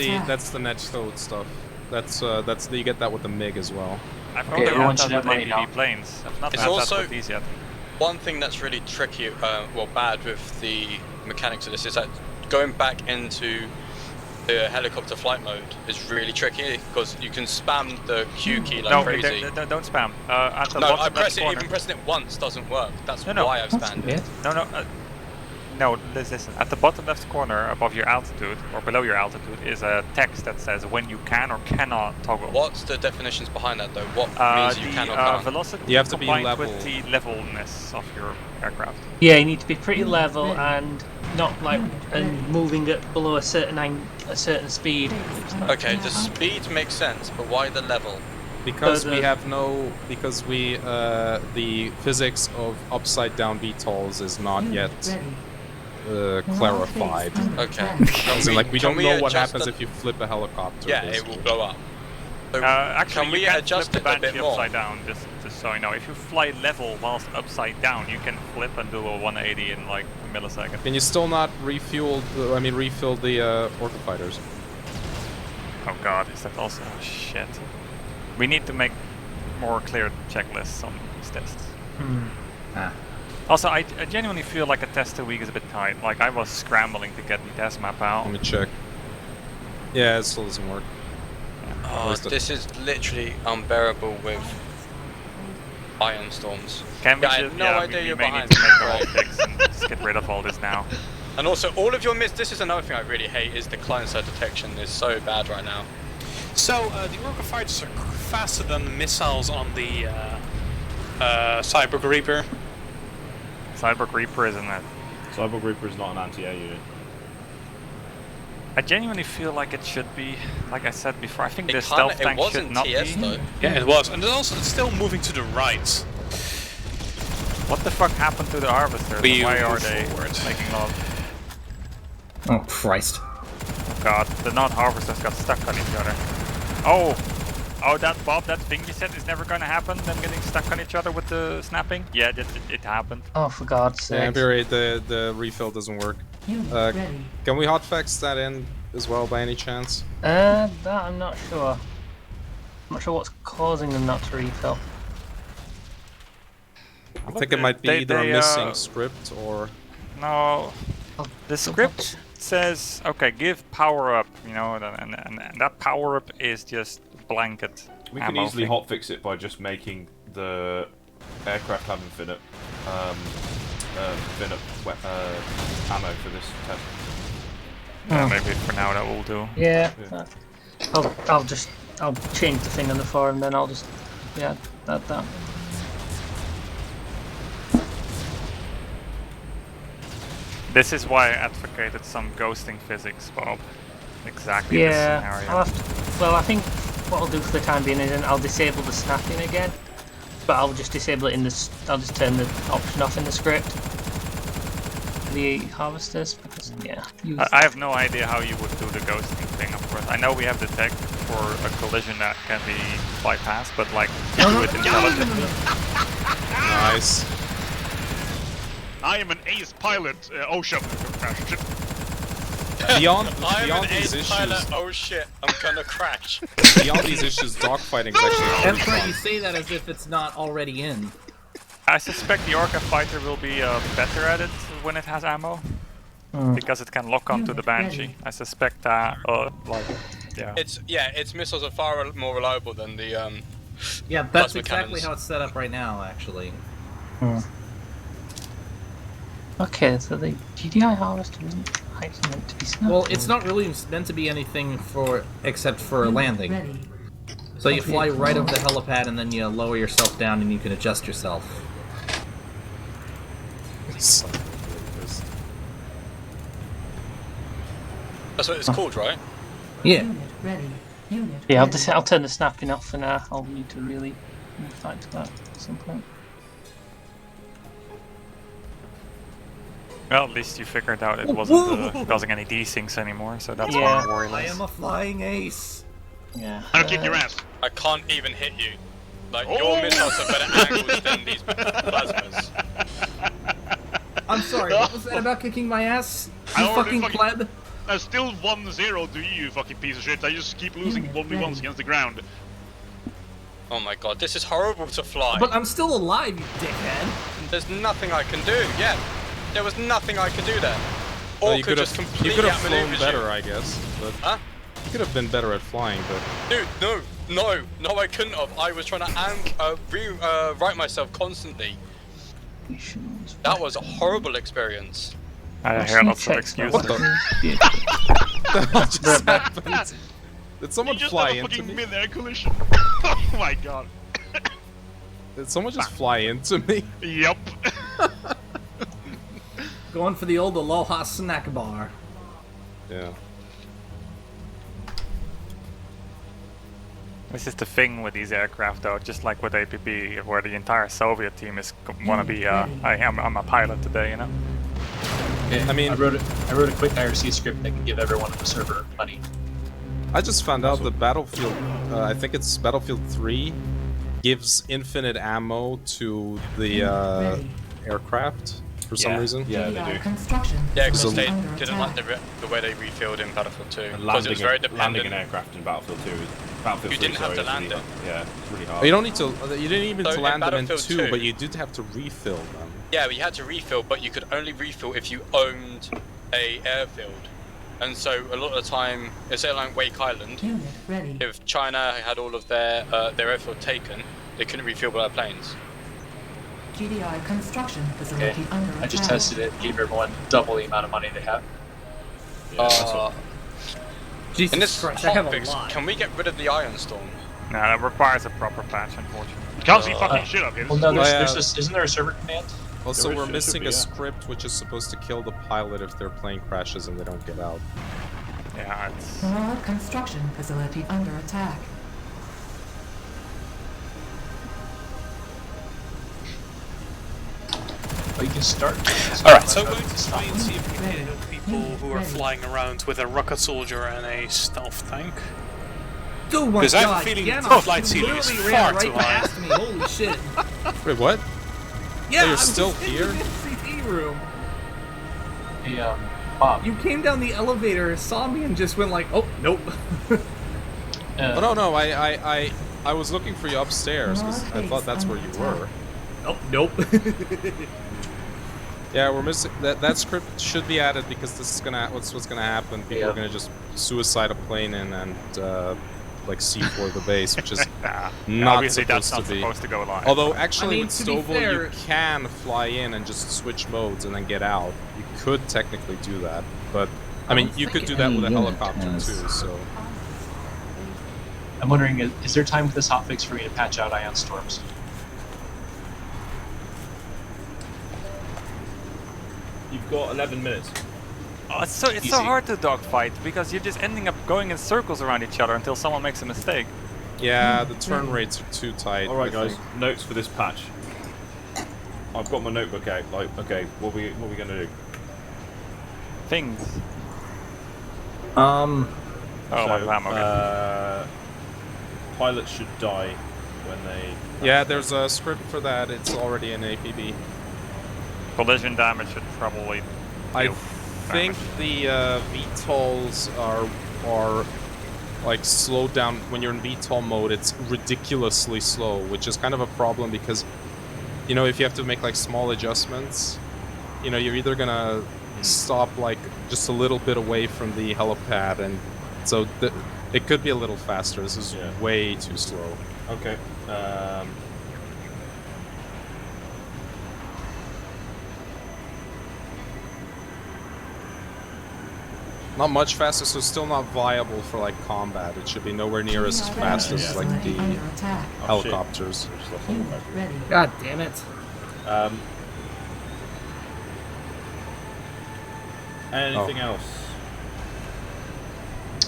the net code stuff. That's you get that with the MiG as well. I've Okay, only everyone had should that have with money now. APB planes. I've not It's had also- that with these yet. One thing that's really tricky, well, bad with the mechanics of this is that going back into the helicopter flight mode is really tricky because you can spam the Q key like No, crazy. don't spam. At the No, bottom I left press it. corner. Even pressing it once doesn't work. That's No, no. why I've spammed it. No, listen. At the bottom left corner, above your altitude or below your altitude, is a text that says when you can or cannot toggle. What's the definitions behind that, though? What means you can or can't? Velocity You have to be combined level. with the levelness of your aircraft. Yeah, you need to be pretty level and not like and moving at below a certain speed. Okay, the speed makes sense, but why the level? Because But, we have no, the physics of upside down VTOLs is not yet clarified. Okay. As in, like, we don't know what adjust happens the- if you flip a helicopter. Yeah, it will basically. blow up. So Actually, can we you can adjust flip the it a bit Banshee more? upside down, just so you know. If you fly level whilst upside down, you can flip and do a 180 in like a millisecond. Can you still not refuel the Orca fighters? Oh god, is that also... Oh, shit. We need to make more clear checklists on these tests. Also, I genuinely feel like a test a week is a bit tight. Like, I was scrambling to get the test map out. Let me check. Yeah, it still doesn't work. Oh, this is literally unbearable with iron storms. Can we Yeah, I just... had no yeah, idea we you're may behind need to me, make a whole right? fix and just get rid of all this now. And also, all of your this is another thing I really hate, is the client side detection is so bad right now. So, the Orca fighters are faster than the missiles on the Cyber Reaper. Cyborg Reaper isn't it? Cyborg Reaper is not an anti-air unit. I genuinely feel like it should be. Like I said before, I think It the kinda- stealth it tank was should in not TS be. though. Yeah, it was. And it's still moving to the right. What the fuck happened to the harvesters? We Why are move they forward. making love? Oh Christ! Oh god, the non-harvesters got stuck on each other. Oh! Oh, that Bob, that thing you said is never gonna happen, them getting stuck on each other with the snapping? Yeah, it happened. Oh, for God's Yeah, sake! the refill doesn't work. Unit Uh, ready. Can we hotfix that in as well by any chance? That I'm not sure. I'm not sure what's causing them not to refill. I think it might be They- either they, a missing script or... No. Oh, The script says, okay, give power up, you know, and that power up is just blanket. We can ammo easily thing. hotfix it by just making the aircraft have infinite ammo for this test. Yeah, maybe for now that will do. Yeah. Yeah. I'll change the thing on the floor and then I'll just add that. This is why I advocated some ghosting physics, Bob. Exactly this Yeah. scenario. I'll have to, well, I think what I'll do for the time being is I'll disable the snapping again, but I'll just disable it in the. I'll just turn the option off in the script. The harvesters, because yeah. I have no idea how you would do the ghosting thing, of course. I know we have the tech for a collision that can be bypassed, but like, do it intelligently. Nice. I am an ace pilot. Oh shit! Beyond I'm an these ace issues, pilot, oh shit, I'm gonna crash. beyond these issues, dogfighting is actually pretty Emperor, fun. you say that as if it's not already in. I suspect the Orca fighter will be better at it when it has ammo, because it can lock onto the Banshee. I suspect that, yeah. Its missiles are far more reliable than the Yeah, that's plasma exactly cannons. how it's set up right now, actually. Okay, so the GDI harvester isn't actually meant to be snapped. Well, it's not really meant to be anything except for landing. Ready. So you fly right over the helipad and then you lower yourself down and you can adjust yourself. That's what it's called, right? Yeah. Unit ready. Unit Yeah, ready. I'll turn the snapping off for now. I'll need to really move back to that at some point. Well, at least you figured out it wasn't causing any desyncs anymore, so that's Yeah. one worry I less. am a flying ace. Yeah. I'm gonna kick your ass. I can't even hit you. Like, your missiles have better angles than these plasmas. I'm sorry, what was that about kicking my ass? You fucking pleb? I'm still 1-0 to you fucking piece of shit. I just keep losing 1v1s against the ground. Oh my god, this is horrible to fly. But I'm still alive, you dickhead. There's nothing I can do, yeah. There was nothing I could do there. Or Well, you could just completely you could have flown outmaneuver better, you. I guess. But Huh? you could have been better at flying, but... Dude, no, I couldn't have. I was trying to rewrite myself constantly. That was a horrible experience. I hear lots of excuses. What the? What just happened? Did someone fly You just into had a fucking me? mid-air collision. Oh my god. Did someone just fly into me? Yup. Going for the old Aloha snack bar. Yeah. This is the thing with these aircraft, though. Just like with APB, where the entire Soviet team is wanna be. I'm a pilot today, you know. Yeah, I mean, I wrote a quick IRC script that can give everyone on the server money. I just found out that Battlefield, I think it's Battlefield 3, gives infinite ammo to the aircraft for some reason. Yeah, they do. Construction. Yeah, because So- they didn't like the way they refilled in Battlefield 2. And Because it was very landing dependent. an aircraft in Battlefield 2 is... Battlefield You 3, didn't have sorry, to is land really it. hard. Yeah, it's really hard. You don't need to. You didn't even So to in land them in Battlefield 2, 2, but you did have to refill them. Yeah, you had to refill, but you could only refill if you owned a airfield. And so a lot of the time, say like Wake Island, Unit ready. if China had all of their airfield taken, they couldn't refuel their planes. GDI construction facility Okay, under I just attack. tested it, gave everyone double the amount of money they have. Jesus In this Christ, I have a hotfix, lot. can we get rid of the Iron Storm? No, that requires a proper patch, unfortunately. Can't see fucking shit up here. Well, no, yeah. isn't there a server command? Also, There we're should missing be, a yeah. script which is supposed to kill the pilot if their plane crashes and they don't get out. Yeah, it's... Broad construction facility under attack. Oh, you can start. Alright, so we're going to try and see if we can get enough people who are flying around with a rocket soldier and a stealth tank. Oh my Because I have a god, feeling Yanov, the flight you ceiling is literally far ran too right high. past me, holy shit. Wait, what? Yeah, you're I'm still just in here? the CT room. Hey, Bob. You came down the elevator, saw me, and just went like, oh, nope. Oh no, I was looking for you upstairs because I thought that's where you were. Oh, nope. Yeah, we're missing that script should be added because this is what's gonna happen. People Yeah. are gonna just suicide a plane in and like C4 the base, which is not obviously that's supposed not to be. supposed to go live. Although actually I mean, with to be Stovall fair- you can fly in and just switch modes and then get out. You could technically do that, but I mean you could do that with a helicopter too. So I'm wondering, is there time with this hotfix for me to patch out ion storms? You've got 11 minutes. Oh, it's so Easy. hard to dogfight because you're just ending up going in circles around each other until someone makes a mistake. yeah, the turn rates are too tight. Alright I guys, think. notes for this patch. I've got my notebook out, like, okay, what are we gonna do? Things. Um, Oh, my ammo. Pilots should die when they... Yeah, there's a script for that. It's already in APB. Collision damage should probably... I deal think damage. the VTOLs are like slowed down when you're in VTOL mode. It's ridiculously slow, which is kind of a problem because you know if you have to make like small adjustments, you know you're either gonna stop like just a little bit away from the helipad, and so it could be a little faster. This is way too slow. Okay. Not much faster, so still not viable for like combat. It should be nowhere near as fast as like the under attack. helicopters. Unit ready. god damn it. Anything else?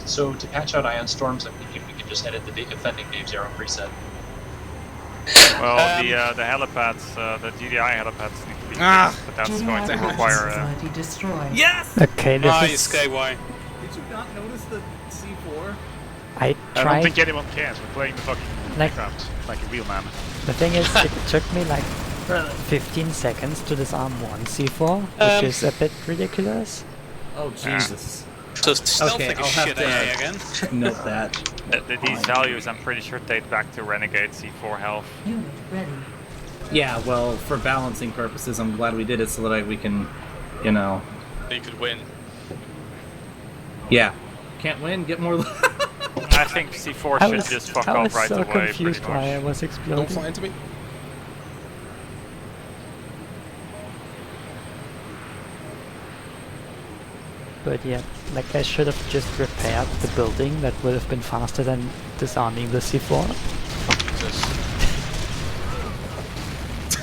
So to patch out ion storms, I'm thinking we can just edit the offending Dave Zero preset. Well, the helipads, the GDI helipads need to be fixed, but that's going to GDI require... facility destroyed. Yes! Okay, this Nice, is... KY. Did you not notice the C4? I I don't tried... think anyone cares. We're playing the fucking Like, like a real man. the thing is, it took me like 15 seconds to disarm one C4, which is a bit ridiculous. Oh Jesus. So stealth Okay, like a I'll have shit to- AI again. Note that. These values, I'm pretty sure, date back to Renegade C4 health. Unit ready. Yeah, well, for balancing purposes, I'm glad we did it so that we can, you know. You could win. Yeah. Can't win, get more. I think C4 should just fuck off right so away, pretty confused why I much. was Don't exploding. fly into me. But yeah, like I should have just repaired the building. That would have been faster than disarming the C4.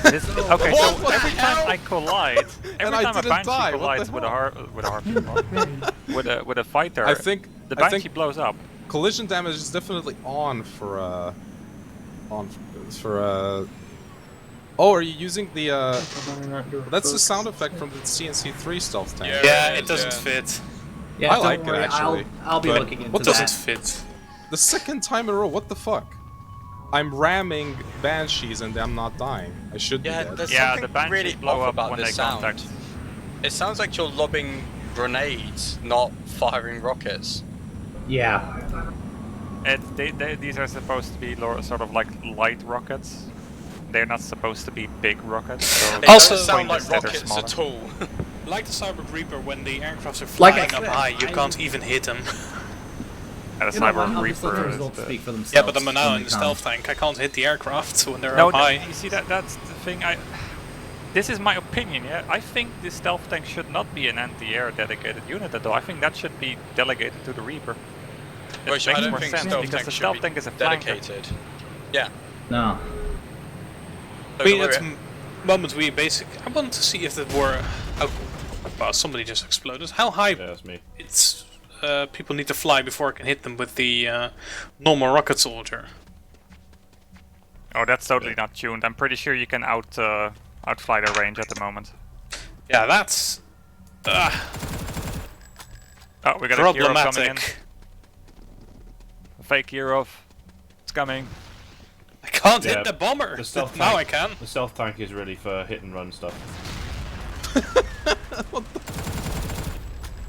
Okay, so every time I collide, every time a Banshee collides with a fighter, I think the Banshee blows up. Collision damage is definitely on for Oh, are you using the that's the sound effect from the CNC3 stealth tank. Yeah, it doesn't fit. Yeah, I like don't worry, it actually. I'll be but looking into what that. Doesn't fit. The second time in a row, what the fuck? I'm ramming Banshees and I'm not dying. I should be dead. There's Yeah, something the Banshees really blow off up about when this they sound. contact. It sounds like you're lobbing grenades, not firing rockets. Yeah. These are supposed to be sort of like light rockets. They're not supposed to be big rockets. So It Also- doesn't sound like that they're rockets smaller. at all. Like the Cyber Reaper, when the aircrafts are Like flying I up said, high, you I- can't even hit them. And a You know what, Cyber I'll just let the Reaper results is speak for themselves. Yeah, but I'm now when in they the come. stealth tank. I can't hit the aircraft when they're No, up high. you see that's the thing. This is my opinion. Yeah, I think the stealth tank should not be an anti-air dedicated unit at all. I think that should be delegated to the Reaper. It Which makes I don't more think sense stealth because tank the should stealth be tank is a flanker. dedicated. Yeah. No. I mean, at moments we basically... I wanted to see if there were... well, somebody just exploded. How high Yeah, that's me. it's people need to fly before I can hit them with the normal rocket soldier. Oh, that's totally not tuned. I'm pretty sure you can outfly their range at the moment. Yeah, that's... Oh, we got a hero coming in. problematic. A fake hero. It's coming. I can't Yeah, hit the bomber! The stealth Now tank, I can. The stealth tank is really for hit and run stuff.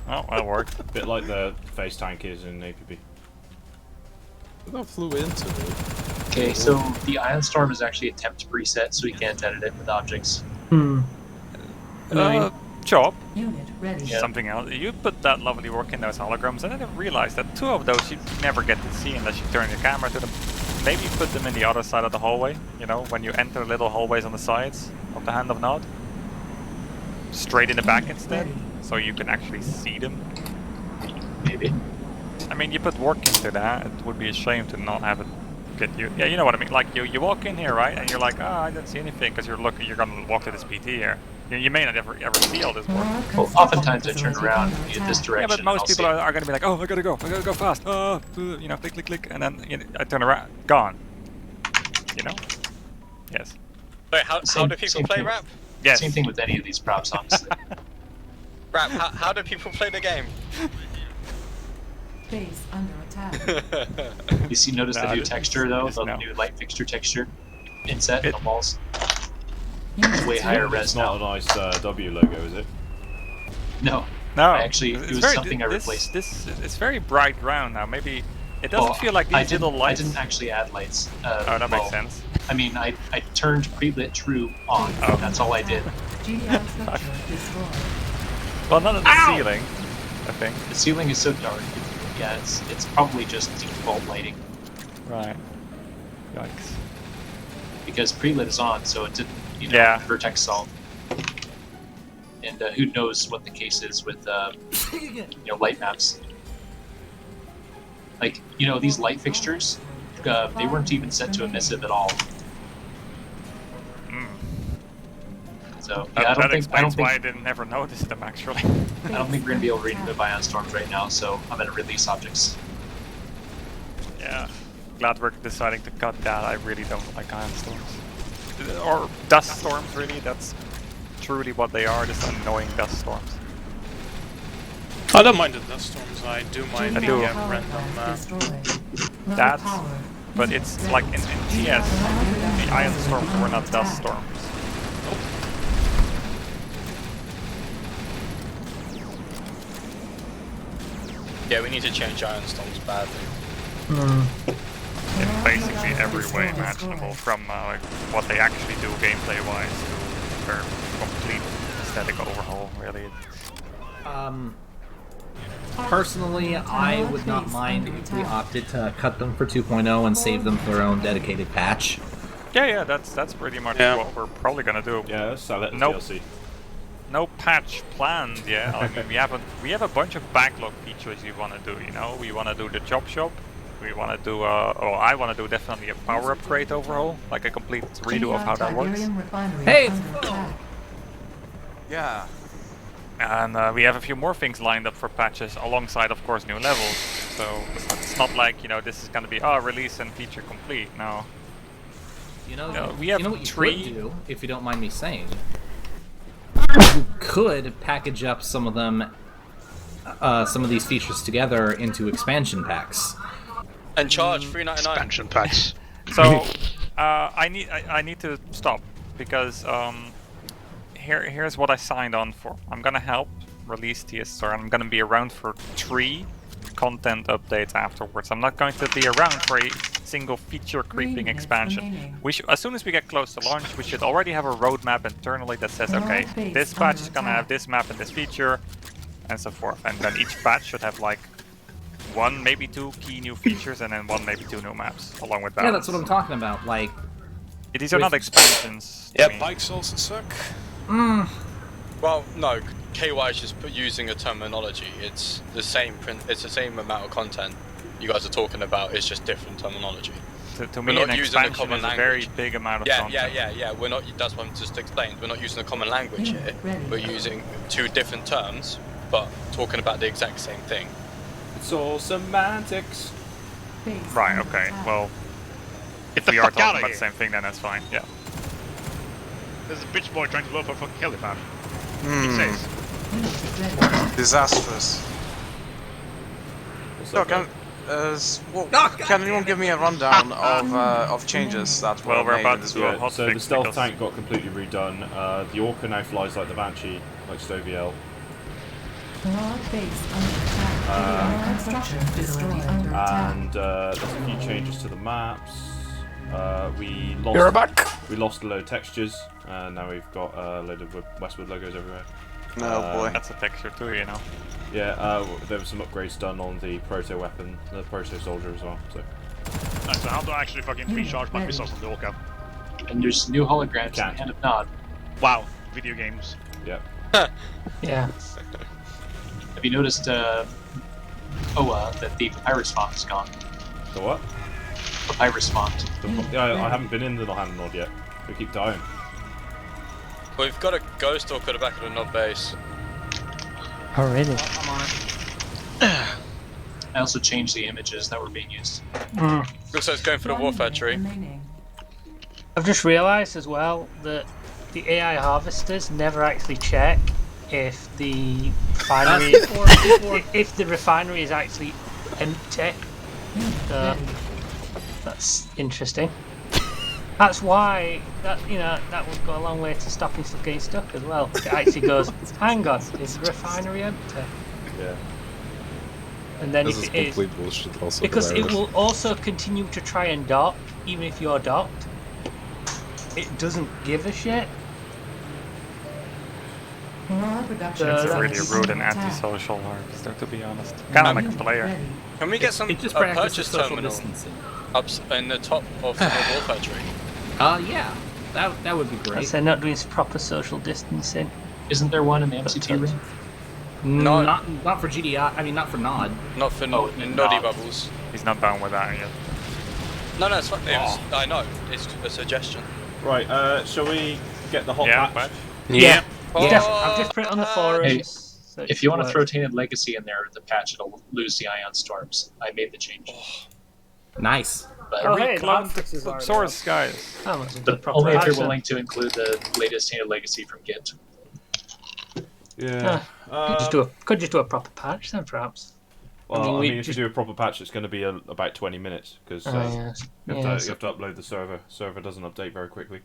Oh, that worked. A bit like the face tank is in APB. That flew into me. Okay, so the Ion Storm is actually a temp preset, so we can't edit it with objects. Chop. Unit ready. Yeah. Something else. You put that lovely work in those holograms, and I didn't realize that 2 of those you never get to see unless you turn your camera to them. Maybe put them in the other side of the hallway, you know, when you enter little hallways on the sides of the Hand of Nod. Straight in the back instead, so you can actually see them. Maybe. I mean, you put work into that, it would be a shame to not have it get you... Yeah, you know what I mean, like you walk in here, right, and you're like, oh, I didn't see anything, because you're gonna walk to this PT here. You may not ever see all this work. Well, oftentimes I turn around and get this direction. Yeah, but most I'll people see are going to be like, oh, I gotta go fast. You know, click, click, click, and then I turn around, gone. You know? Yes. Wait, how do people same play thing. rap? Yes. Same thing with any of these props, honestly. Rap, how do people play the game? Base under attack. You notice the No, new just- texture though, just the no. new light fixture texture inset It- on the walls. Unit Way higher ready. res It's not a now. nice W logo, is it? No. No. Actually, it it's was very, something I this, replaced. It's very bright ground now. Maybe it doesn't Well, feel like I these little lights. I didn't actually add lights. Oh, that well, makes sense. I mean, I turned pre-lit true on. Oh. That's all I did. GDI structure destroyed. Well, not at the ceiling, I think. The ceiling is so dark. Yeah, it's probably just default lighting Right. Yikes. because pre-lit is on, so it didn't, Yeah. vertex solve. And who knows what the case is with light maps. Like, these light fixtures, they weren't even set to emissive at all. So yeah, That explains why I didn't ever notice them actually. I don't think we're gonna be able to read the Ion Storms right now, so I'm gonna release objects. Yeah. Glad we're deciding to cut that. I really don't like ion storms. Or dust storms, really. That's truly what they are, just annoying dust storms. I don't mind the dust storms, I do mind I the do. random... Destroyed. Low That's- power. but it's like in TS, the ion storms were not dust storms. Yeah, we need to change iron storms badly. In basically every way imaginable, from like what they actually do gameplay-wise to their complete aesthetic overhaul, really. Personally, I would not mind if we opted to cut them for 2.0 and save them for their own dedicated patch. Yeah, that's pretty much what we're probably gonna do. Yeah, let's sell it as Nope. DLC. No patch planned, yeah. I mean, we have a bunch of backlog features we want to do. You know, we want to do the chop shop. We want to do I want to do definitely a power upgrade overhaul, like a complete redo of how that works. Hey! Yeah. And we have a few more things lined up for patches, alongside, of course, new levels. So it's not like, you know, this is going to be release and feature complete. No. You know we have what you three. could do, if you don't mind me saying. You could package up some of them, some of these features together into expansion packs. And charge $3.99. Expansion packs. So I need to stop because here's what I signed on for. I'm gonna help release TSR, and I'm gonna be around for 3 content updates afterwards. I'm not going to be around for a single feature creeping expansion. As soon as we get close to launch, we should already have a roadmap internally that says, okay, this patch is gonna have this map and this feature, and so forth. And then each patch should have like 1, maybe 2 key new features, and then 1, maybe 2 new maps, along with that. Yeah, that's what I'm talking about. Like, these are not expansions. Yeah, bikes also suck. Well, no, KY is just using a terminology. It's the same it's the same amount of content you guys are talking about. It's just different terminology. To me, an expansion is a very big amount of content. Yeah. We're not. That's what I'm just explaining. We're not using a common language here. We're using 2 different terms, but talking about the exact same thing. It's all semantics. Right. Okay. Well, if we are talking about the same thing, then that's fine. Yeah. There's a bitch boy trying to blow up a fucking helipad. It says. Disastrous. So can anyone give me a rundown of changes that were we're made about in this to do a world? hot So fix the stealth because- tank got completely redone. The Orca now flies like the Banshee, like Stoviel. Base under attack. Construction facility under attack. And there's a few changes to the maps. We lost a load of textures, and now we've got a load of Westwood logos everywhere. Oh boy. That's a texture too, you know. Yeah, there were some upgrades done on the proto weapon, the proto soldier as well. So. Nice, so how do I actually fucking recharge my missiles on the Orca? And there's new holograms in the Hand of Nod. Wow, video games. Yeah. Yeah. Have you noticed, Oa, that the papyrus font is gone? The what? Papyrus font. Yeah, I haven't been in the Hand Nod yet. We keep dying. We've got a ghost Orca at the back of the Nod base. Oh, really? I'm on it. I also changed the images that were being used. Looks like it's going for the warfare tree. I've just realised as well that the AI harvesters never actually check if the refinery if the refinery is actually empty. That's interesting. That's why that would go a long way to stopping stuff getting stuck as well. It actually goes, hang on, is the refinery empty? Yeah. And then This if is it is, complete bullshit also. because it will also continue to try and dock, even if you're docked. It doesn't give a shit. It's a really rude and antisocial harvester, to be honest. Kind of like a player. Can we get some It just a practices purchase social terminal distancing. up in the top of the warfare tree? Yeah. That would be great. They're not doing proper social distancing. Isn't there one in the MCT ring? No. Not for GDI. I mean, not for Nod. Not for Noddy Noddy bubbles. He's not down with that yet. No, it's fine. I know. It's a suggestion. Right, shall we get the hot Yeah, patch? Yeah. Oh, I've just put it on the forums. Hey, so it if should you want to work. throw Tainted Legacy in there, the patch, it'll lose the Ion Storms. I made the change. Nice. But, Oh, hey, Cloud the fixes are source, guys. How much is but proper only if you're patch, willing to include the latest Tainted Legacy from Git. Yeah. could just do a proper patch then, perhaps. Well, I mean, if you do a proper patch, it's going to be about 20 minutes because you have to upload the server. Server doesn't update very quickly.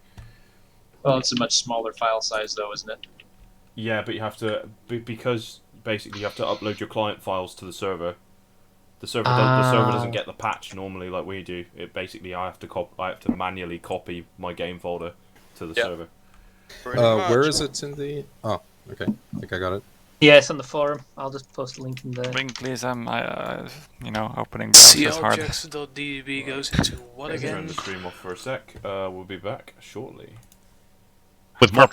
Well, it's a much smaller file size, though, isn't it? Yeah, but you have to because basically you have to upload your client files to the server. The server doesn't get the patch normally like we do. It basically I have to manually copy my game folder to the server. Where is it in the? Oh, okay. I think I got it. Yeah, it's on the forum. I'll just post a link in there. Link, please. Opening browsers is hard. CLJX.db goes into what again? Turn the stream off for a sec. We'll be back shortly. With more